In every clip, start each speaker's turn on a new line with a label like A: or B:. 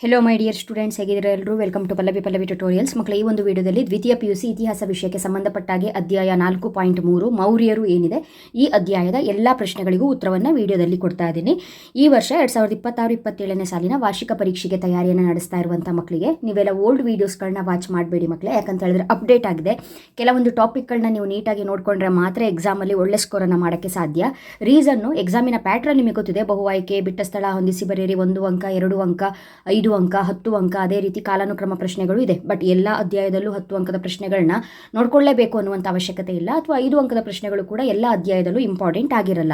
A: Hello my dear students, ಹೇಗಿದ್ದೀರಾ ಎಲ್ಲರೂ? Welcome to Pallavi tutorials. ಮಕ್ಕಳ ಈ ಒಂದು ವಿಡಿಯೋದಲ್ಲಿ ದ್ವಿತೀಯ PUC ಇತಿಹಾಸ ವಿಷಯಕ್ಕೆ ಸಂಬಂಧಪಟ್ಟಾಗೆ ಅಧ್ಯಾಯ 4.3 ಮೌರ್ಯರು ಏನಿದೆ, ಈ ಅಧ್ಯಾಯದ ಎಲ್ಲ ಪ್ರಶ್ನೆಗಳಿಗೂ ಉತ್ತರವನ್ನು ವಿಡಿಯೋದಲ್ಲಿ ಕೊಡ್ತಾ ಇದ್ದೀನಿ. ಈ ವರ್ಷ 2026-27ನೇ ಸಾಲಿನ ವಾರ್ಷಿಕ ಪರೀಕ್ಷೆಗೆ ತಯಾರಿಯನ್ನು ನಡೆಸ್ತಾ ಇರುವಂಥ ಮಕ್ಕಳಿಗೆ ನೀವೆಲ್ಲ ಓಲ್ಡ್ ವೀಡಿಯೋಸ್ಗಳನ್ನ ವಾಚ್ ಮಾಡಬೇಡಿ ಮಕ್ಕಳೇ. ಯಾಕಂತ ಹೇಳಿದ್ರೆ ಅಪ್ಡೇಟ್ ಆಗಿದೆ. ಕೆಲವೊಂದು ಟಾಪಿಕ್ಗಳನ್ನ ನೀವು ನೀಟಾಗಿ ನೋಡಿಕೊಂಡ್ರೆ ಮಾತ್ರ ಎಕ್ಸಾಮಲ್ಲಿ ಒಳ್ಳೆ ಸ್ಕೋರನ್ನು ಮಾಡೋಕ್ಕೆ ಸಾಧ್ಯ. ರೀಸನ್ನು, ಎಕ್ಸಾಮಿನ ಪ್ಯಾಟ್ರನ್ ನಿಮಗೆ ಗೊತ್ತಿದೆ. ಬಹು ಆಯ್ಕೆ, ಬಿಟ್ಟ ಸ್ಥಳ, ಹೊಂದಿಸಿ ಬರೆಯಿರಿ, 1 ಅಂಕ, 2 ಅಂಕ, 5 ಅಂಕ, 10 ಅಂಕ, ಅದೇ ರೀತಿ ಕಾಲಾನುಕ್ರಮ ಪ್ರಶ್ನೆಗಳು ಇದೆ. ಬಟ್ ಎಲ್ಲ ಅಧ್ಯಾಯದಲ್ಲೂ 10 ಅಂಕದ ಪ್ರಶ್ನೆಗಳನ್ನ ನೋಡ್ಕೊಳ್ಳೇಬೇಕು ಅನ್ನುವಂಥ ಅವಶ್ಯಕತೆ ಇಲ್ಲ. ಅಥವಾ 5 ಅಂಕದ ಪ್ರಶ್ನೆಗಳು ಕೂಡ ಎಲ್ಲ ಅಧ್ಯಾಯದಲ್ಲೂ ಇಂಪಾರ್ಟೆಂಟ್ ಆಗಿರಲ್ಲ.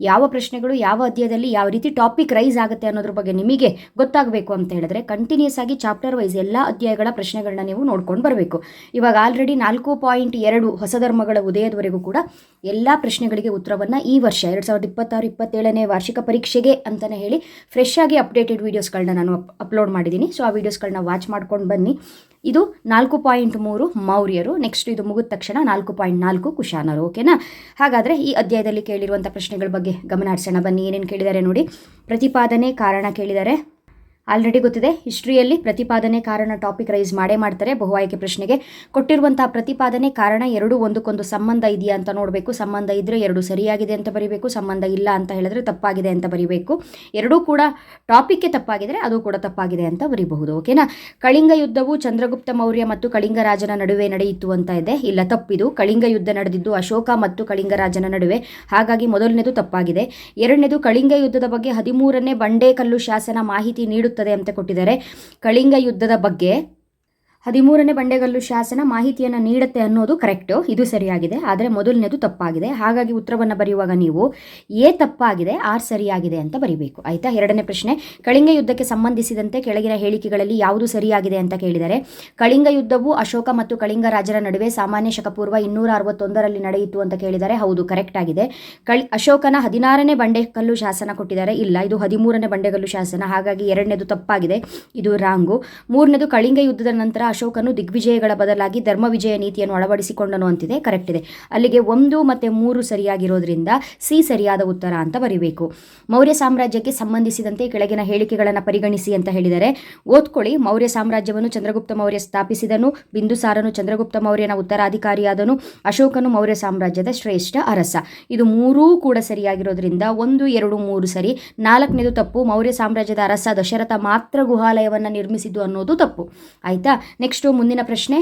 A: ಯಾವ ಪ್ರಶ್ನೆಗಳು ಯಾವ ಅಧ್ಯಾಯದಲ್ಲಿ ಯಾವ ರೀತಿ ಟಾಪಿಕ್ ರೈಸ್ ಆಗುತ್ತೆ ಅನ್ನೋದ್ರ ಬಗ್ಗೆ ನಿಮಗೆ ಗೊತ್ತಾಗಬೇಕು ಅಂತ ಹೇಳಿದ್ರೆ ಕಂಟಿನ್ಯೂಸ್ ಆಗಿ ಚಾಪ್ಟರ್ ವೈಸ್ ಎಲ್ಲ ಅಧ್ಯಾಯಗಳ ಪ್ರಶ್ನೆಗಳನ್ನ ನೀವು ನೋಡ್ಕೊಂಡು ಬರಬೇಕು. ಇವಾಗ ಆಲ್ರೆಡಿ 4.2 ಹೊಸ ಧರ್ಮಗಳ ಉದಯದವರೆಗೂ ಕೂಡ ಎಲ್ಲ ಪ್ರಶ್ನೆಗಳಿಗೆ ಉತ್ತರವನ್ನು ಈ ವರ್ಷ 2026-27ನೇ ವಾರ್ಷಿಕ ಪರೀಕ್ಷೆಗೆ ಅಂತಲೇ ಹೇಳಿ ಫ್ರೆಶ್ ಆಗಿ ಅಪ್ಡೇಟೆಡ್ ವೀಡಿಯೋಸ್ಗಳನ್ನ ನಾನು ಅಪ್ಲೋಡ್ ಮಾಡಿದ್ದೀನಿ. ಸೊ ಆ ವೀಡಿಯೋಸ್ಗಳನ್ನ ವಾಚ್ ಮಾಡ್ಕೊಂಡು ಬನ್ನಿ. ಇದು 4.3 ಮೌರ್ಯರು. ನೆಕ್ಸ್ಟ್ ಇದು ಮುಗಿದ ತಕ್ಷಣ 4.4 ಕುಶಾನರು. ಓಕೆನಾ? ಹಾಗಾದರೆ ಈ ಅಧ್ಯಾಯದಲ್ಲಿ ಕೇಳಿರುವಂಥ ಪ್ರಶ್ನೆಗಳ ಬಗ್ಗೆ ಗಮನ ಹರಿಸೋಣ ಬನ್ನಿ. ಏನೇನು ಕೇಳಿದ್ದಾರೆ ನೋಡಿ. ಪ್ರತಿಪಾದನೆ, ಕಾರಣ ಕೇಳಿದ್ದಾರೆ. ಆಲ್ರೆಡಿ ಗೊತ್ತಿದೆ, ಹಿಸ್ಟ್ರಿಯಲ್ಲಿ ಪ್ರತಿಪಾದನೆ ಕಾರಣ ಟಾಪಿಕ್ ರೈಸ್ ಮಾಡೇ ಮಾಡ್ತಾರೆ. ಬಹು ಆಯ್ಕೆ ಪ್ರಶ್ನೆಗೆ ಕೊಟ್ಟಿರುವಂತಹ ಪ್ರತಿಪಾದನೆ ಕಾರಣ ಎರಡೂ ಒಂದಕ್ಕೊಂದು ಸಂಬಂಧ ಇದೆಯಾ ಅಂತ ನೋಡಬೇಕು. ಸಂಬಂಧ ಇದ್ದರೆ ಎರಡು ಸರಿಯಾಗಿದೆ ಅಂತ ಬರೀಬೇಕು. ಸಂಬಂಧ ಇಲ್ಲ ಅಂತ ಹೇಳಿದ್ರೆ ತಪ್ಪಾಗಿದೆ ಅಂತ ಬರೀಬೇಕು. ಎರಡೂ ಕೂಡ ಟಾಪಿಕ್ಗೆ ತಪ್ಪಾಗಿದ್ರೆ ಅದು ಕೂಡ ತಪ್ಪಾಗಿದೆ ಅಂತ ಬರೀಬಹುದು. ಓಕೆನಾ? ಕಳಿಂಗ ಯುದ್ಧವು ಚಂದ್ರಗುಪ್ತ ಮೌರ್ಯ ಮತ್ತು ಕಳಿಂಗ ರಾಜನ ನಡುವೆ ನಡೆಯಿತು ಅಂತ ಇದೆ. ಇಲ್ಲ, ತಪ್ಪಿದು. ಕಳಿಂಗ ಯುದ್ಧ ನಡೆದಿದ್ದು ಅಶೋಕ ಮತ್ತು ಕಳಿಂಗ ರಾಜನ ನಡುವೆ. ಹಾಗಾಗಿ ಮೊದಲನೇದು ತಪ್ಪಾಗಿದೆ. ಎರಡನೇದು ಕಳಿಂಗ ಯುದ್ಧದ ಬಗ್ಗೆ 13ನೇ ಬಂಡೇಕಲ್ಲು ಶಾಸನ ಮಾಹಿತಿ ನೀಡುತ್ತದೆ ಅಂತ ಕೊಟ್ಟಿದ್ದಾರೆ. ಕಳಿಂಗ ಯುದ್ಧದ ಬಗ್ಗೆ 13ನೇ ಬಂಡೆಗಲ್ಲು ಶಾಸನ ಮಾಹಿತಿಯನ್ನು ನೀಡುತ್ತೆ ಅನ್ನೋದು ಕರೆಕ್ಟು, ಇದು ಸರಿಯಾಗಿದೆ. ಆದರೆ ಮೊದಲನೇದು ತಪ್ಪಾಗಿದೆ. ಹಾಗಾಗಿ ಉತ್ತರವನ್ನು ಬರೆಯುವಾಗ ನೀವು ಎ ತಪ್ಪಾಗಿದೆ, ಆರ್ ಸರಿಯಾಗಿದೆ ಅಂತ ಬರೀಬೇಕು. ಆಯಿತಾ? ಎರಡನೇ ಪ್ರಶ್ನೆ, ಕಳಿಂಗ ಯುದ್ಧಕ್ಕೆ ಸಂಬಂಧಿಸಿದಂತೆ ಕೆಳಗಿನ ಹೇಳಿಕೆಗಳಲ್ಲಿ ಯಾವುದು ಸರಿಯಾಗಿದೆ ಅಂತ ಕೇಳಿದರೆ, ಕಳಿಂಗ ಯುದ್ಧವು ಅಶೋಕ ಮತ್ತು ಕಳಿಂಗ ರಾಜರ ನಡುವೆ ಸಾಮಾನ್ಯ ಶಕಪೂರ್ವ 261ರಲ್ಲಿ ನಡೆಯಿತು ಅಂತ ಕೇಳಿದರೆ ಹೌದು, ಕರೆಕ್ಟ್ ಆಗಿದೆ. ಅಶೋಕನ 16ನೇ ಬಂಡೆಕಲ್ಲು ಶಾಸನ ಕೊಟ್ಟಿದ್ದಾರೆ. ಇಲ್ಲ, ಇದು 13ನೇ ಬಂಡೆಗಲ್ಲು ಶಾಸನ. ಹಾಗಾಗಿ ಎರಡನೇದು ತಪ್ಪಾಗಿದೆ, ಇದು ರಾಂಗು. ಮೂರನೇದು, ಕಳಿಂಗ ಯುದ್ಧದ ನಂತರ ಅಶೋಕನು ದಿಗ್ವಿಜಯಗಳ ಬದಲಾಗಿ ಧರ್ಮ ವಿಜಯ ನೀತಿಯನ್ನು ಅಳವಡಿಸಿಕೊಂಡನು ಅಂತಿದೆ. ಕರೆಕ್ಟ್ ಇದೆ. ಅಲ್ಲಿಗೆ 1 ಮತ್ತು 3 ಸರಿಯಾಗಿರೋದ್ರಿಂದ ಸಿ ಸರಿಯಾದ ಉತ್ತರ ಅಂತ ಬರೀಬೇಕು. ಮೌರ್ಯ ಸಾಮ್ರಾಜ್ಯಕ್ಕೆ ಸಂಬಂಧಿಸಿದಂತೆ ಕೆಳಗಿನ ಹೇಳಿಕೆಗಳನ್ನು ಪರಿಗಣಿಸಿ ಅಂತ ಹೇಳಿದರೆ ಓದ್ಕೊಳ್ಳಿ. ಮೌರ್ಯ ಸಾಮ್ರಾಜ್ಯವನ್ನು ಚಂದ್ರಗುಪ್ತ ಮೌರ್ಯ ಸ್ಥಾಪಿಸಿದನು. ಬಿಂದುಸಾರನು ಚಂದ್ರಗುಪ್ತ ಮೌರ್ಯನ ಉತ್ತರಾಧಿಕಾರಿಯಾದನು. ಅಶೋಕನು ಮೌರ್ಯ ಸಾಮ್ರಾಜ್ಯದ ಶ್ರೇಷ್ಠ ಅರಸ. ಇದು 3 ಕೂಡ ಸರಿಯಾಗಿರೋದ್ರಿಂದ 1, 2, 3 ಸರಿ. 4ನೇದು ತಪ್ಪು. ಮೌರ್ಯ ಸಾಮ್ರಾಜ್ಯದ ಅರಸ ದಶರಥ ಮಾತ್ರ ಗುಹಾಲಯವನ್ನು ನಿರ್ಮಿಸಿದ್ದು ಅನ್ನೋದು ತಪ್ಪು. ಆಯ್ತಾ? ನೆಕ್ಸ್ಟ್ ಮುಂದಿನ ಪ್ರಶ್ನೆ,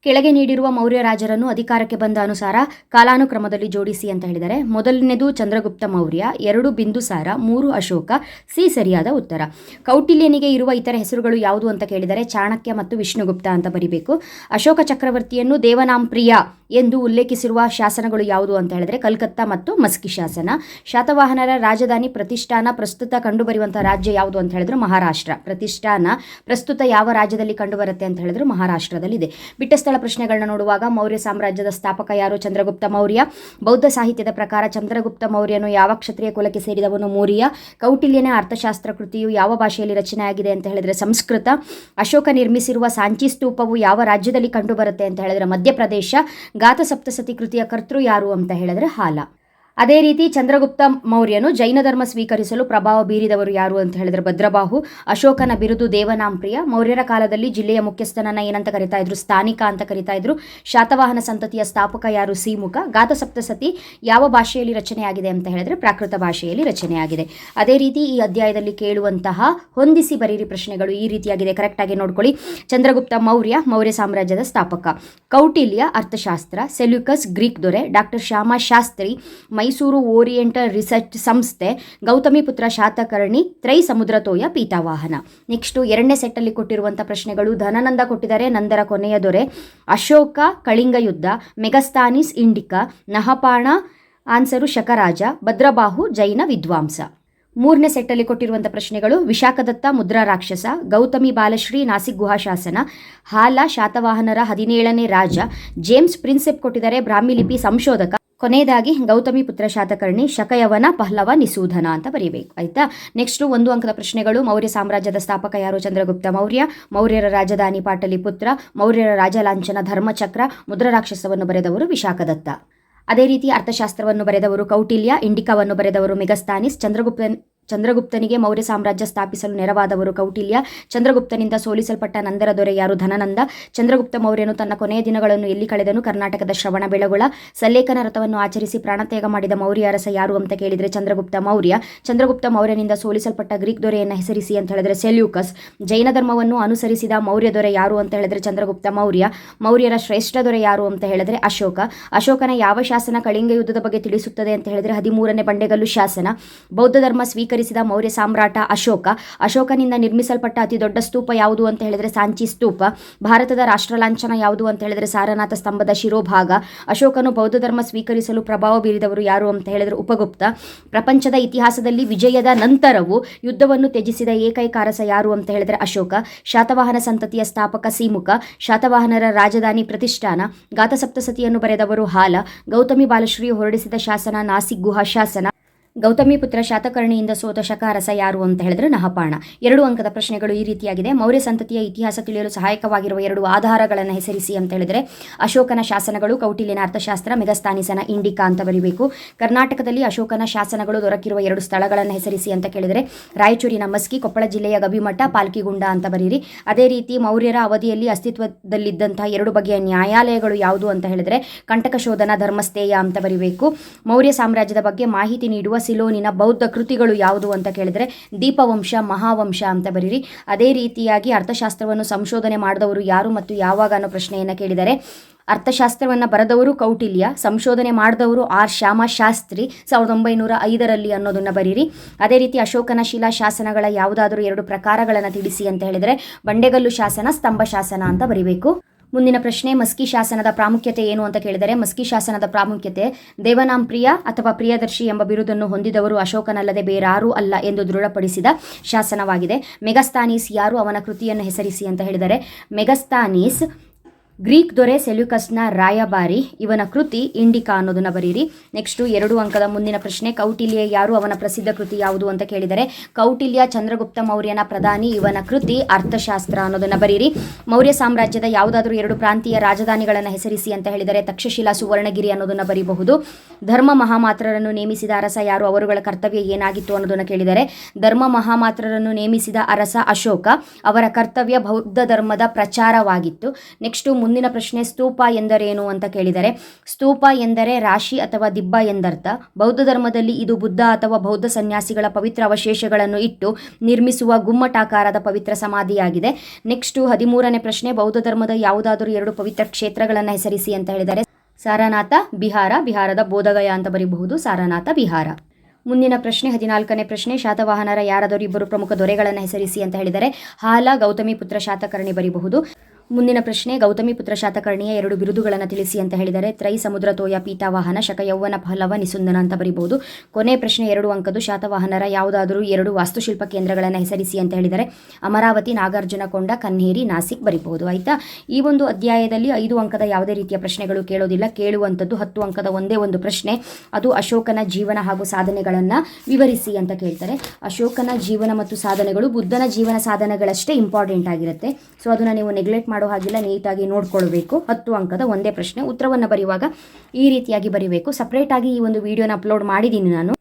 A: ಕೆಳಗೆ ನೀಡಿರುವ ಮೌರ್ಯ ರಾಜರನ್ನು ಅಧಿಕಾರಕ್ಕೆ ಬಂದ ಅನುಸಾರ ಕಾಲಾನುಕ್ರಮದಲ್ಲಿ ಜೋಡಿಸಿ ಅಂತ ಹೇಳಿದರೆ ಮೊದಲನೇದು ಚಂದ್ರಗುಪ್ತ ಮೌರ್ಯ, 2 ಬಿಂದುಸಾರ, 3 ಅಶೋಕ. ಸಿ ಸರಿಯಾದ ಉತ್ತರ. ಕೌಟಿಲ್ಯನಿಗೆ ಇರುವ ಇತರ ಹೆಸರುಗಳು ಯಾವುದು ಅಂತ ಕೇಳಿದರೆ ಚಾಣಕ್ಯ ಮತ್ತು ವಿಷ್ಣುಗುಪ್ತ ಅಂತ ಬರಿಬೇಕು. ಅಶೋಕ ಚಕ್ರವರ್ತಿಯನ್ನು ದೇವನಾಂಪ್ರಿಯ ಎಂದು ಉಲ್ಲೇಖಿಸಿರುವ ಶಾಸನಗಳು ಯಾವುದು ಅಂತ ಹೇಳಿದ್ರೆ ಕಲ್ಕತ್ತಾ ಮತ್ತು ಮಸ್ಕಿ ಶಾಸನ. ಶಾತವಾಹನರ ರಾಜಧಾನಿ ಪ್ರತಿಷ್ಠಾನ ಪ್ರಸ್ತುತ ಕಂಡುಬರುವಂಥ ರಾಜ್ಯ ಯಾವುದು ಅಂತ ಹೇಳಿದ್ರೆ ಮಹಾರಾಷ್ಟ್ರ. ಪ್ರತಿಷ್ಠಾನ ಪ್ರಸ್ತುತ ಯಾವ ರಾಜ್ಯದಲ್ಲಿ ಕಂಡುಬರುತ್ತೆ ಅಂತ ಹೇಳಿದ್ರೆ ಮಹಾರಾಷ್ಟ್ರದಲ್ಲಿದೆ. ಬಿಟ್ಟಸ್ಥಳ ಪ್ರಶ್ನೆಗಳನ್ನ ನೋಡುವಾಗ ಮೌರ್ಯ ಸಾಮ್ರಾಜ್ಯದ ಸ್ಥಾಪಕ ಯಾರು? ಚಂದ್ರಗುಪ್ತ ಮೌರ್ಯ. ಬೌದ್ಧ ಸಾಹಿತ್ಯದ ಪ್ರಕಾರ ಚಂದ್ರಗುಪ್ತ ಮೌರ್ಯನು ಯಾವ ಕ್ಷತ್ರಿಯ ಕುಲಕ್ಕೆ ಸೇರಿದವನು? ಮೌರ್ಯ. ಕೌಟಿಲ್ಯನ ಅರ್ಥಶಾಸ್ತ್ರ ಕೃತಿಯು ಯಾವ ಭಾಷೆಯಲ್ಲಿ ರಚನೆಯಾಗಿದೆ ಅಂತ ಹೇಳಿದ್ರೆ ಸಂಸ್ಕೃತ. ಅಶೋಕ ನಿರ್ಮಿಸಿರುವ ಸಾಂಚಿ ಸ್ತೂಪವು ಯಾವ ರಾಜ್ಯದಲ್ಲಿ ಕಂಡುಬರುತ್ತೆ ಅಂತ ಹೇಳಿದ್ರೆ ಮಧ್ಯಪ್ರದೇಶ. ಗಾತ ಸಪ್ತಸತಿ ಕೃತಿಯ ಕರ್ತೃ ಯಾರು ಅಂತ ಹೇಳಿದ್ರೆ ಹಾಲ. ಅದೇ ರೀತಿ ಚಂದ್ರಗುಪ್ತ ಮೌರ್ಯನು ಜೈನ ಧರ್ಮ ಸ್ವೀಕರಿಸಲು ಪ್ರಭಾವ ಬೀರಿದವರು ಯಾರು ಅಂತ ಹೇಳಿದ್ರೆ ಭದ್ರಬಾಹು. ಅಶೋಕನ ಬಿರುದು ದೇವನಾಂಪ್ರಿಯ. ಮೌರ್ಯರ ಕಾಲದಲ್ಲಿ ಜಿಲ್ಲೆಯ ಮುಖ್ಯಸ್ಥನನ್ನ ಏನಂತ ಕರಿತಾ ಇದ್ರು? ಸ್ಥಾನಿಕ ಅಂತ ಕರಿತಾ ಇದ್ರು. ಶಾತವಾಹನ ಸಂತತಿಯ ಸ್ಥಾಪಕ ಯಾರು? ಸಿಮುಖ. ಗಾತ ಸಪ್ತಸತಿ ಯಾವ ಭಾಷೆಯಲ್ಲಿ ರಚನೆಯಾಗಿದೆ ಅಂತ ಹೇಳಿದ್ರೆ ಪ್ರಾಕೃತ ಭಾಷೆಯಲ್ಲಿ ರಚನೆಯಾಗಿದೆ. ಅದೇ ರೀತಿ ಈ ಅಧ್ಯಾಯದಲ್ಲಿ ಕೇಳುವಂತಹ ಹೊಂದಿಸಿ ಬರೀರಿ ಪ್ರಶ್ನೆಗಳು ಈ ರೀತಿಯಾಗಿದೆ. ಕರೆಕ್ಟ್ ಆಗಿ ನೋಡ್ಕೊಳ್ಳಿ. ಚಂದ್ರಗುಪ್ತ ಮೌರ್ಯ ಮೌರ್ಯ ಸಾಮ್ರಾಜ್ಯದ ಸ್ಥಾಪಕ. ಕೌಟಿಲ್ಯ ಅರ್ಥಶಾಸ್ತ್ರ. ಸೆಲ್ಯೂಕಸ್ ಗ್ರೀಕ್ ದೊರೆ. Doctor Shyama Shastri Mysuru oriental research ಸಂಸ್ಥೆ. ಗೌತಮಿಪುತ್ರ ಶಾತಕರ್ಣಿ ತ್ರೈ ಸಮುದ್ರತೋಯ ಪೀತಾವಾಹನ. ನೆಕ್ಸ್ಟ್ ಎರಡನೇ ಸೆಟ್ಟಲ್ಲಿ ಕೊಟ್ಟಿರುವಂಥ ಪ್ರಶ್ನೆಗಳು. ಧನನಂದ ಕೊಟ್ಟಿದ್ದಾರೆ, ನಂದರ ಕೊನೆಯ ದೊರೆ. ಅಶೋಕ ಕಳಿಂಗ ಯುದ್ಧ. Megasthenes Indica. ನಹಪಾಣ ಆನ್ಸರು ಶಕರಾಜ. ಭದ್ರಬಾಹು ಜೈನ ವಿದ್ವಾಂಸ. ಮೂರನೇ ಸೆಟ್ಟಲ್ಲಿ ಕೊಟ್ಟಿರುವಂಥ ಪ್ರಶ್ನೆಗಳು. ವಿಶಾಖದತ್ತ ಮುದ್ರಾ ರಾಕ್ಷಸ. ಗೌತಮಿ ಬಾಲಶ್ರೀ ನಾಸಿಕ್ ಗುಹಾಶಾಸನ. ಹಾಲ ಶಾತವಾಹನರ 17ನೇ ರಾಜ. ಜೇಮ್ಸ್ ಪ್ರಿನ್ಸೆಪ್ ಕೊಟ್ಟಿದ್ದಾರೆ, ಬ್ರಾಹ್ಮಿ ಲಿಪಿ ಸಂಶೋಧಕ. ಕೊನೆಯದಾಗಿ ಗೌತಮಿ ಪುತ್ರ ಶಾತಕರ್ಣಿ ಶಕಯವನ ಪಹ್ಲವ ನಿಸೂಧನ ಅಂತ ಬರೀಬೇಕು. ಆಯ್ತಾ? ನೆಕ್ಸ್ಟ್ 1 ಅಂಕದ ಪ್ರಶ್ನೆಗಳು. ಮೌರ್ಯ ಸಾಮ್ರಾಜ್ಯದ ಸ್ಥಾಪಕ ಯಾರು? ಚಂದ್ರಗುಪ್ತ ಮೌರ್ಯ. ಮೌರ್ಯರ ರಾಜಧಾನಿ ಪಾಟಲಿಪುತ್ರ. ಮೌರ್ಯರ ರಾಜಲಾಂಛನ ಧರ್ಮಚಕ್ರ. ಮುದ್ರಾ ರಾಕ್ಷಸವನ್ನು ಬರೆದವರು ವಿಶಾಖದತ್ತ. ಅದೇ ರೀತಿ ಅರ್ಥಶಾಸ್ತ್ರವನ್ನು ಬರೆದವರು ಕೌಟಿಲ್ಯ. ಇಂಡಿಕಾವನ್ನು ಬರೆದವರು ಮೆಗಸ್ತಾನಿಸ್. ಚಂದ್ರಗುಪ್ತನಿಗೆ ಮೌರ್ಯ ಸಾಮ್ರಾಜ್ಯ ಸ್ಥಾಪಿಸಲು ನೆರವಾದವರು ಕೌಟಿಲ್ಯ. ಚಂದ್ರಗುಪ್ತನಿಂದ ಸೋಲಿಸಲ್ಪಟ್ಟ ನಂದರ ದೊರೆ ಯಾರು? ಧನನಂದ. ಚಂದ್ರಗುಪ್ತ ಮೌರ್ಯನು ತನ್ನ ಕೊನೆಯ ದಿನಗಳನ್ನು ಎಲ್ಲಿ ಕಳೆದನು? ಕರ್ನಾಟಕದ ಶ್ರವಣಬೆಳಗೊಳ. ಸಲ್ಲೇಖನ ವ್ರತವನ್ನು ಆಚರಿಸಿ ಪ್ರಾಣತ್ಯಾಗ ಮಾಡಿದ ಮೌರ್ಯ ಅರಸ ಯಾರು ಅಂತ ಕೇಳಿದರೆ ಚಂದ್ರಗುಪ್ತ ಮೌರ್ಯ. ಚಂದ್ರಗುಪ್ತ ಮೌರ್ಯನಿಂದ ಸೋಲಿಸಲ್ಪಟ್ಟ ಗ್ರೀಕ್ ದೊರೆಯನ್ನು ಹೆಸರಿಸಿ ಅಂತ ಹೇಳಿದ್ರೆ ಸೆಲ್ಯೂಕಸ್. ಜೈನ ಧರ್ಮವನ್ನು ಅನುಸರಿಸಿದ ಮೌರ್ಯ ದೊರೆ ಯಾರು ಅಂತ ಹೇಳಿದ್ರೆ ಚಂದ್ರಗುಪ್ತ ಮೌರ್ಯ. ಮೌರ್ಯರ ಶ್ರೇಷ್ಠ ದೊರೆ ಯಾರು ಅಂತ ಹೇಳಿದ್ರೆ ಅಶೋಕ. ಅಶೋಕನ ಯಾವ ಶಾಸನ ಕಳಿಂಗ ಯುದ್ಧದ ಬಗ್ಗೆ ತಿಳಿಸುತ್ತದೆ ಅಂತ ಹೇಳಿದ್ರೆ 13ನೇ ಬಂಡೆಗಲ್ಲು ಶಾಸನ. ಬೌದ್ಧ ಧರ್ಮ ಸ್ವೀಕರಿಸಿದ ಮೌರ್ಯ ಸಾಮ್ರಾಟ ಅಶೋಕ. ಅಶೋಕನಿಂದ ನಿರ್ಮಿಸಲ್ಪಟ್ಟ ಅತಿ ದೊಡ್ಡ ಸ್ತೂಪ ಯಾವುದು ಅಂತ ಹೇಳಿದ್ರೆ ಸಾಂಚಿ ಸ್ತೂಪ. ಭಾರತದ ರಾಷ್ಟ್ರ ಲಾಂಛನ ಯಾವುದು ಅಂತ ಹೇಳಿದ್ರೆ ಸಾರನಾಥ ಸ್ತಂಭದ ಶಿರೋಭಾಗ. ಅಶೋಕನು ಬೌದ್ಧ ಧರ್ಮ ಸ್ವೀಕರಿಸಲು ಪ್ರಭಾವ ಬೀರಿದವರು ಯಾರು ಅಂತ ಹೇಳಿದ್ರೆ ಉಪಗುಪ್ತ. ಪ್ರಪಂಚದ ಇತಿಹಾಸದಲ್ಲಿ ವಿಜಯದ ನಂತರವೂ ಯುದ್ಧವನ್ನು ತ್ಯಜಿಸಿದ ಏಕೈಕ ಅರಸ ಯಾರು ಅಂತ ಹೇಳಿದ್ರೆ ಅಶೋಕ. ಶಾತವಾಹನ ಸಂತತಿಯ ಸ್ಥಾಪಕ ಸಿಮುಖ. ಶಾತವಾಹನರ ರಾಜಧಾನಿ ಪ್ರತಿಷ್ಠಾನ. ಗಾತಸಪ್ತಸತಿಯನ್ನು ಬರೆದವರು ಹಾಲ. ಗೌತಮಿ ಬಾಲಶ್ರೀ ಹೊರಡಿಸಿದ ಶಾಸನ ನಾಸಿಕ್ ಗುಹಾ ಶಾಸನ. ಗೌತಮಿ ಪುತ್ರ ಶಾತಕರ್ಣಿಯಿಂದ ಸೋತ ಶಕಾರಸ ಯಾರು ಅಂತ ಹೇಳಿದ್ರೆ ನಹಪಾಣ. 2 ಅಂಕದ ಪ್ರಶ್ನೆಗಳು ಈ ರೀತಿಯಾಗಿದೆ. ಮೌರ್ಯ ಸಂತತಿಯ ಇತಿಹಾಸ ತಿಳಿಯಲು ಸಹಾಯಕವಾಗಿರುವ 2 ಆಧಾರಗಳನ್ನು ಹೆಸರಿಸಿ ಅಂತ ಹೇಳಿದರೆ ಅಶೋಕನ ಶಾಸನಗಳು, ಕೌಟಿಲ್ಯನ ಅರ್ಥಶಾಸ್ತ್ರ, ಮೆಗಸ್ತಾನಿಸನ ಇಂಡಿಕಾ ಅಂತ ಬರೀಬೇಕು. ಕರ್ನಾಟಕದಲ್ಲಿ ಅಶೋಕನ ಶಾಸನಗಳು ದೊರಕಿರುವ 2 ಸ್ಥಳಗಳನ್ನು ಹೆಸರಿಸಿ ಅಂತ ಕೇಳಿದರೆ ರಾಯಚೂರಿನ ಮಸ್ಕಿ, ಕೊಪ್ಪಳ ಜಿಲ್ಲೆಯ ಗವಿಮಠ, ಪಾಲ್ಕಿಗುಂಡ ಅಂತ ಬರೀರಿ. ಅದೇ ರೀತಿ ಮೌರ್ಯರ ಅವಧಿಯಲ್ಲಿ ಅಸ್ತಿತ್ವದಲ್ಲಿದ್ದಂತಹ 2 ಬಗೆಯ ನ್ಯಾಯಾಲಯಗಳು ಯಾವುದು ಅಂತ ಹೇಳಿದರೆ ಕಂಟಕಶೋಧನ, ಧರ್ಮಸ್ಥೇಯ ಅಂತ ಬರೀಬೇಕು. ಮೌರ್ಯ ಸಾಮ್ರಾಜ್ಯದ ಬಗ್ಗೆ ಮಾಹಿತಿ ನೀಡುವ ಸಿಲೋನಿನ ಬೌದ್ಧ ಕೃತಿಗಳು ಯಾವುದು ಅಂತ ಕೇಳಿದರೆ ದೀಪವಂಶ, ಮಹಾವಂಶ ಅಂತ ಬರೀರಿ. ಅದೇ ರೀತಿಯಾಗಿ ಅರ್ಥಶಾಸ್ತ್ರವನ್ನು ಸಂಶೋಧನೆ ಮಾಡಿದವರು ಯಾರು ಮತ್ತು ಯಾವಾಗ ಅನ್ನೋ ಪ್ರಶ್ನೆಯನ್ನು ಕೇಳಿದರೆ ಅರ್ಥಶಾಸ್ತ್ರವನ್ನು ಬರೆದವರು ಕೌಟಿಲ್ಯ, ಸಂಶೋಧನೆ ಮಾಡಿದವರು ಆರ್ ಶ್ಯಾಮಶಾಸ್ತ್ರಿ 1905ರಲ್ಲಿ ಅನ್ನೋದನ್ನು ಬರೀರಿ. ಅದೇ ರೀತಿ ಅಶೋಕನ ಶಿಲಾ ಶಾಸನಗಳ ಯಾವುದಾದರೂ 2 ಪ್ರಕಾರಗಳನ್ನು ತಿಳಿಸಿ ಅಂತ ಹೇಳಿದರೆ ಬಂಡೆಗಲ್ಲು ಶಾಸನ, ಸ್ತಂಭ ಶಾಸನ ಅಂತ ಬರೀಬೇಕು. ಮುಂದಿನ ಪ್ರಶ್ನೆ, ಮಸ್ಕಿ ಶಾಸನದ ಪ್ರಾಮುಖ್ಯತೆ ಏನು ಅಂತ ಕೇಳಿದರೆ ಮಸ್ಕಿ ಶಾಸನದ ಪ್ರಾಮುಖ್ಯತೆ ದೇವನಾಂಪ್ರಿಯ ಅಥವಾ ಪ್ರಿಯದರ್ಶಿ ಎಂಬ ಬಿರುದನ್ನು ಹೊಂದಿದವರು ಅಶೋಕನಲ್ಲದೆ ಬೇರಾರೂ ಅಲ್ಲ ಎಂದು ದೃಢಪಡಿಸಿದ ಶಾಸನವಾಗಿದೆ. ಮೆಗಸ್ತಾನೀಸ್ ಯಾರು? ಅವನ ಕೃತಿಯನ್ನು ಹೆಸರಿಸಿ ಅಂತ ಹೇಳಿದರೆ ಮೆಗಸ್ತಾನೀಸ್ ಗ್ರೀಕ್ ದೊರೆ ಸೆಲ್ಯೂಕಸ್ನ ರಾಯಭಾರಿ. ಇವನ ಕೃತಿ ಇಂಡಿಕಾ ಅನ್ನೋದನ್ನ ಬರೀರಿ. ನೆಕ್ಸ್ಟು 2 ಅಂಕದ ಮುಂದಿನ ಪ್ರಶ್ನೆ, ಕೌಟಿಲ್ಯ ಯಾರು? ಅವನ ಪ್ರಸಿದ್ಧ ಕೃತಿ ಯಾವುದು ಅಂತ ಕೇಳಿದರೆ ಕೌಟಿಲ್ಯ ಚಂದ್ರಗುಪ್ತ ಮೌರ್ಯನ ಪ್ರಧಾನಿ. ಇವನ ಕೃತಿ ಅರ್ಥಶಾಸ್ತ್ರ ಅನ್ನೋದನ್ನ ಬರೀರಿ. ಮೌರ್ಯ ಸಾಮ್ರಾಜ್ಯದ ಯಾವುದಾದ್ರೂ 2 ಪ್ರಾಂತೀಯ ರಾಜಧಾನಿಗಳನ್ನು ಹೆಸರಿಸಿ ಅಂತ ಹೇಳಿದರೆ ತಕ್ಷಶಿಲಾ, ಸುವರ್ಣಗಿರಿ ಅನ್ನೋದನ್ನ ಬರೀಬಹುದು. ಧರ್ಮ ಮಹಾಮಾತ್ರರನ್ನು ನೇಮಿಸಿದ ಅರಸ ಯಾರು? ಅವರುಗಳ ಕರ್ತವ್ಯ ಏನಾಗಿತ್ತು ಅನ್ನೋದನ್ನು ಕೇಳಿದರೆ ಧರ್ಮ ಮಹಾಮಾತ್ರರನ್ನು ನೇಮಿಸಿದ ಅರಸ ಅಶೋಕ. ಅವರ ಕರ್ತವ್ಯ ಬೌದ್ಧ ಧರ್ಮದ ಪ್ರಚಾರವಾಗಿತ್ತು. ನೆಕ್ಸ್ಟು ಮುಂದಿನ ಪ್ರಶ್ನೆ, ಸ್ತೂಪ ಎಂದರೇನು ಅಂತ ಕೇಳಿದರೆ ಸ್ತೂಪ ಎಂದರೆ ರಾಶಿ ಅಥವಾ ದಿಬ್ಬ ಎಂದರ್ಥ. ಬೌದ್ಧ ಧರ್ಮದಲ್ಲಿ ಇದು ಬುದ್ಧ ಅಥವಾ ಬೌದ್ಧ ಸನ್ಯಾಸಿಗಳ ಪವಿತ್ರ ಅವಶೇಷಗಳನ್ನು ಇಟ್ಟು ನಿರ್ಮಿಸುವ ಗುಮ್ಮಟಾಕಾರದ ಪವಿತ್ರ ಸಮಾಧಿಯಾಗಿದೆ. ನೆಕ್ಸ್ಟು 13ನೇ ಪ್ರಶ್ನೆ, ಬೌದ್ಧ ಧರ್ಮದ ಯಾವುದಾದರೂ 2 ಪವಿತ್ರ ಕ್ಷೇತ್ರಗಳನ್ನು ಹೆಸರಿಸಿ ಅಂತ ಹೇಳಿದರೆ ಸಾರನಾಥ, ಬಿಹಾರ. ಬಿಹಾರದ ಬೋಧಗಯ ಅಂತ ಬರೀಬಹುದು, ಸಾರನಾಥ, ಬಿಹಾರ. ಮುಂದಿನ ಪ್ರಶ್ನೆ 14ನೇ ಪ್ರಶ್ನೆ, ಶಾತವಾಹನರ ಯಾರಾದರೂ 2 ಪ್ರಮುಖ ದೊರೆಗಳನ್ನು ಹೆಸರಿಸಿ ಅಂತ ಹೇಳಿದರೆ ಹಾಲ, ಗೌತಮಿ ಪುತ್ರ ಶಾತಕರ್ಣಿ ಬರೀಬಹುದು. ಮುಂದಿನ ಪ್ರಶ್ನೆ, ಗೌತಮಿ ಪುತ್ರ ಶಾತಕರ್ಣಿಯ 2 ಬಿರುದುಗಳನ್ನು ತಿಳಿಸಿ ಅಂತ ಹೇಳಿದರೆ ತ್ರೈ ಸಮುದ್ರ ತೋಯ ಪೀತಾವಾಹನ, ಶಕ ಯೌವನ ಪಲ್ಲವ ನಿಸುಂದನ ಅಂತ ಬರೀಬಹುದು. ಕೊನೆ ಪ್ರಶ್ನೆ 2 ಅಂಕದ್ದು, ಶಾತವಾಹನರ ಯಾವುದಾದರೂ 2 ವಾಸ್ತುಶಿಲ್ಪ ಕೇಂದ್ರಗಳನ್ನು ಹೆಸರಿಸಿ ಅಂತ ಹೇಳಿದರೆ ಅಮರಾವತಿ, ನಾಗಾರ್ಜುನಕೊಂಡ, ಕನ್ನೇರಿ, ನಾಸಿಕ್ ಬರೀಬಹುದು. ಆಯಿತಾ? ಈ ಒಂದು ಅಧ್ಯಾಯದಲ್ಲಿ 5 ಅಂಕದ ಯಾವುದೇ ರೀತಿಯ ಪ್ರಶ್ನೆಗಳು ಕೇಳೋದಿಲ್ಲ. ಕೇಳುವಂಥದ್ದು 10 ಅಂಕದ ಒಂದೇ ಒಂದು ಪ್ರಶ್ನೆ, ಅದು ಅಶೋಕನ ಜೀವನ ಹಾಗೂ ಸಾಧನೆಗಳನ್ನು ವಿವರಿಸಿ ಅಂತ ಕೇಳ್ತಾರೆ. ಅಶೋಕನ ಜೀವನ ಮತ್ತು ಸಾಧನೆಗಳು ಬುದ್ಧನ ಜೀವನ ಸಾಧನೆಗಳಷ್ಟೇ ಇಂಪಾರ್ಟೆಂಟ್ ಆಗಿರುತ್ತೆ. ಸೊ ಅದನ್ನು ನೀವು ನೆಗ್ಲೆಕ್ಟ್ ಮಾಡೋ ಹಾಗಿಲ್ಲ, ನೀಟಾಗಿ ನೋಡ್ಕೊಳ್ಬೇಕು. 10 ಅಂಕದ ಒಂದೇ ಪ್ರಶ್ನೆ. ಉತ್ತರವನ್ನು ಬರೆಯುವಾಗ ಈ ರೀತಿಯಾಗಿ ಬರೀಬೇಕು. ಸಪ್ರೇಟಾಗಿ ಈ ಒಂದು ವಿಡಿಯೋನ ಅಪ್ಲೋಡ್ ಮಾಡಿದ್ದೀನಿ ನಾನು.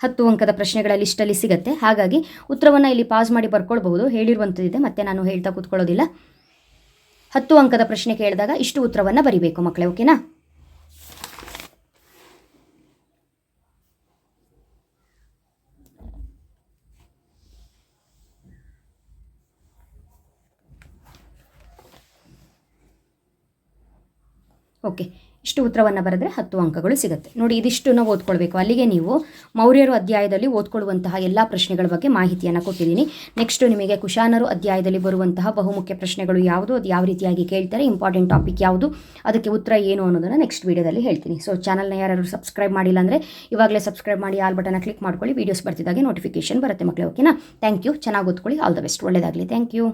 A: 10 ಅಂಕದ ಪ್ರಶ್ನೆಗಳ ಲಿಸ್ಟಲ್ಲಿ ಸಿಗುತ್ತೆ. ಹಾಗಾಗಿ ಉತ್ತರವನ್ನು ಇಲ್ಲಿ ಪಾಸ್ ಮಾಡಿ ಬರ್ಕೊಳ್ಬಹುದು. ಹೇಳಿರುವಂಥದ್ದಿದೆ, ಮತ್ತೆ ನಾನು ಹೇಳ್ತಾ ಕೂತ್ಕೊಳ್ಳೋದಿಲ್ಲ. 10 ಅಂಕದ ಪ್ರಶ್ನೆ ಕೇಳಿದಾಗ ಇಷ್ಟು ಉತ್ತರವನ್ನು ಬರೀಬೇಕು ಮಕ್ಕಳೇ, ಓಕೆನಾ? ಓಕೆ, ಇಷ್ಟು ಉತ್ತರವನ್ನು ಬರೆದ್ರೆ 10 ಅಂಕಗಳು ಸಿಗುತ್ತೆ. ನೋಡಿ, ಇದಿಷ್ಟನ್ನು ಓದ್ಕೊಳ್ಬೇಕು. ಅಲ್ಲಿಗೆ ನೀವು ಮೌರ್ಯರು ಅಧ್ಯಾಯದಲ್ಲಿ ಓದ್ಕೊಳ್ಳುವಂತಹ ಎಲ್ಲ ಪ್ರಶ್ನೆಗಳ ಬಗ್ಗೆ ಮಾಹಿತಿಯನ್ನು ಕೊಟ್ಟಿದ್ದೀನಿ. ನೆಕ್ಸ್ಟ್ ನಿಮಗೆ ಕುಶಾನರು ಅಧ್ಯಾಯದಲ್ಲಿ ಬರುವಂತಹ ಬಹುಮುಖ್ಯ ಪ್ರಶ್ನೆಗಳು ಯಾವುದು, ಅದು ಯಾವ ರೀತಿಯಾಗಿ ಕೇಳ್ತಾರೆ, ಇಂಪಾರ್ಟೆಂಟ್ ಟಾಪಿಕ್ ಯಾವುದು, ಅದಕ್ಕೆ ಉತ್ತರ ಏನು ಅನ್ನೋದನ್ನು ನೆಕ್ಸ್ಟ್ ವೀಡಿಯೋದಲ್ಲಿ ಹೇಳ್ತೀನಿ. ಸೊ ಚಾನಲ್ನ ಯಾರು ಸಬ್ಸ್ಕ್ರೈಬ್ ಮಾಡಿಲ್ಲ ಅಂದರೆ ಇವಾಗಲೇ ಸಬ್ಸ್ಕ್ರೈಬ್ ಮಾಡಿ, ಆಲ್ ಬಟನ್ನ ಕ್ಲಿಕ್ ಮಾಡ್ಕೊಳ್ಳಿ. ವೀಡಿಯೋಸ್ ಬರ್ತಿದ್ದಾಗೆ ನೋಟಿಫಿಕೇಶನ್ ಬರುತ್ತೆ ಮಕ್ಕಳೇ, ಓಕೆನಾ? Thank you. ಚೆನ್ನಾಗಿ ಓದ್ಕೊಳ್ಳಿ. All the best. ಒಳ್ಳೆಯದಾಗಲಿ. Thank you.